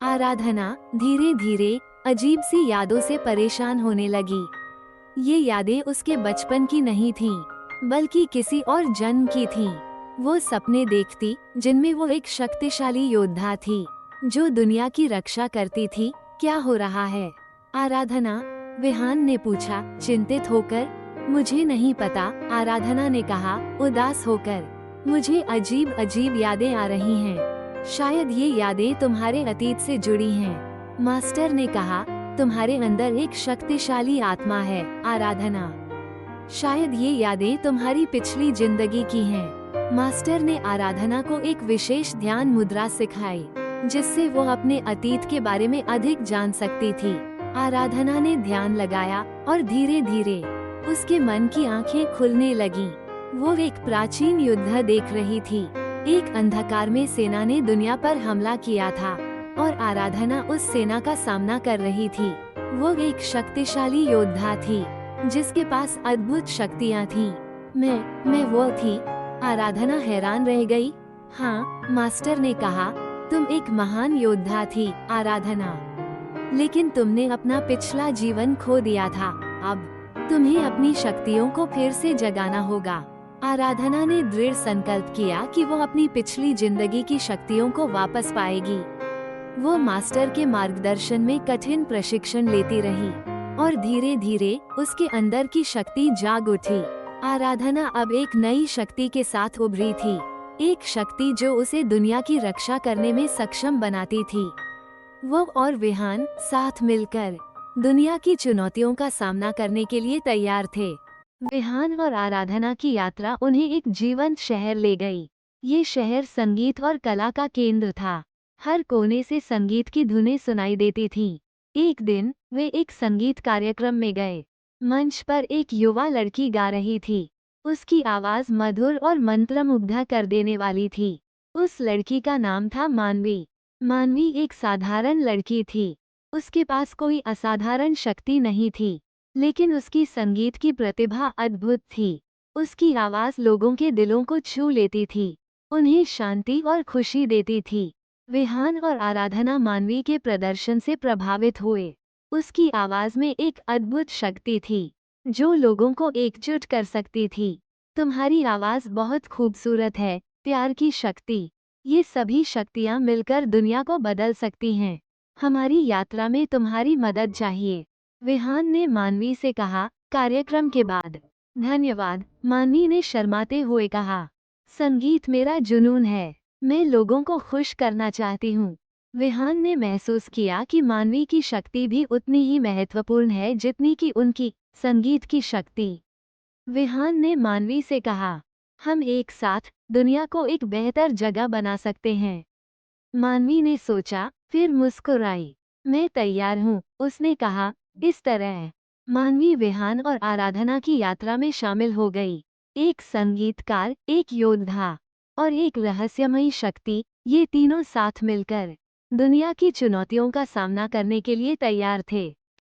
आराधना धीरे धीरे अजीब सी यादों से परेशान होने लगी। ये यादें उसके बचपन की नहीं थीं, बल्कि किसी और जन्म की थीं। वो सपने देखती जिनमें वो एक शक्तिशाली योद्धा थी, जो दुनिया की रक्षा करती थी। क्या हो रहा है, आराधना? विहान ने पूछा, चिंतित होकर। मुझे नहीं पता, आराधना ने कहा, उदास होकर। मुझे अजीब अजीब यादें आ रही हैं। शायद ये यादें तुम्हारे अतीत से जुड़ी हैं। मास्टर ने कहा, तुम्हारे अंदर एक शक्तिशाली आत्मा है, आराधना। शायद ये यादें तुम्हारी पिछली जिंदगी की हैं। मास्टर ने आराधना को एक विशेष ध्यान मुद्रा सिखाई, जिससे वो अपने अतीत के बारे में अधिक जान सकती थी। आराधना ने ध्यान लगाया और धीरे धीरे उसके मन की आंखें खुलने लगीं। वो एक प्राचीन युद्ध देख रही थी। एक अंधकार में सेना ने दुनिया पर हमला किया था और आराधना उस सेना का सामना कर रही थी। वो एक शक्तिशाली योद्धा थी, जिसके पास अद्भुत शक्तियाँ थीं। मैं वो थी? आराधना हैरान रह गई। हाँ, मास्टर ने कहा, तुम एक महान योद्धा थी, आराधना। लेकिन तुमने अपना पिछला जीवन खो दिया था। अब तुम्हें अपनी शक्तियों को फिर से जगाना होगा। आराधना ने दृढ़ संकल्प किया कि वो अपनी पिछली जिंदगी की शक्तियों को वापस पाएगी। वो मास्टर के मार्गदर्शन में कठिन प्रशिक्षण लेती रही और धीरे धीरे उसके अंदर की शक्ति जाग उठी। आराधना अब एक नई शक्ति के साथ उभरी थी, एक शक्ति जो उसे दुनिया की रक्षा करने में सक्षम बनाती थी। वो और विहान साथ मिलकर दुनिया की चुनौतियों का सामना करने के लिए तैयार थे। विहान और आराधना की यात्रा उन्हें एक जीवंत शहर ले गई। ये शहर संगीत और कला का केंद्र था। हर कोने से संगीत की धुनें सुनाई देती थीं। एक दिन वे एक संगीत कार्यक्रम में गए। मंच पर एक युवा लड़की गा रही थी। उसकी आवाज मधुर और मंत्रमुग्ध कर देने वाली थी। उस लड़की का नाम था मानवी। मानवी एक साधारण लड़की थी। उसके पास कोई असाधारण शक्ति नहीं थी, लेकिन उसकी संगीत की प्रतिभा अद्भुत थी। उसकी आवाज लोगों के दिलों को छू लेती थी, उन्हें शांति और खुशी देती थी। विहान और आराधना मानवी के प्रदर्शन से प्रभावित हुए। उसकी आवाज में एक अद्भुत शक्ति थी, जो लोगों को एकजुट कर सकती थी। तुम्हारी आवाज बहुत खूबसूरत है, प्यार की शक्ति। ये सभी शक्तियाँ मिलकर दुनिया को बदल सकती हैं। हमारी यात्रा में तुम्हारी मदद चाहिए, विहान ने मानवी से कहा। कार्यक्रम के बाद, धन्यवाद, मानवी ने शर्माते हुए कहा। संगीत मेरा जुनून है, मैं लोगों को खुश करना चाहती हूँ। विहान ने महसूस किया कि मानवी की शक्ति भी उतनी ही महत्वपूर्ण है जितनी कि उनकी संगीत की शक्ति। विहान ने मानवी से कहा, हम एक साथ दुनिया को एक बेहतर जगह बना सकते हैं। मानवी ने सोचा, फिर मुस्कुराई। मैं तैयार हूँ, उसने कहा। इस तरह मानवी विहान और आराधना की यात्रा में शामिल हो गई। एक संगीतकार, एक योद्धा और एक रहस्यमयी शक्ति, ये तीनों साथ मिलकर दुनिया की चुनौतियों का सामना करने के लिए तैयार थे।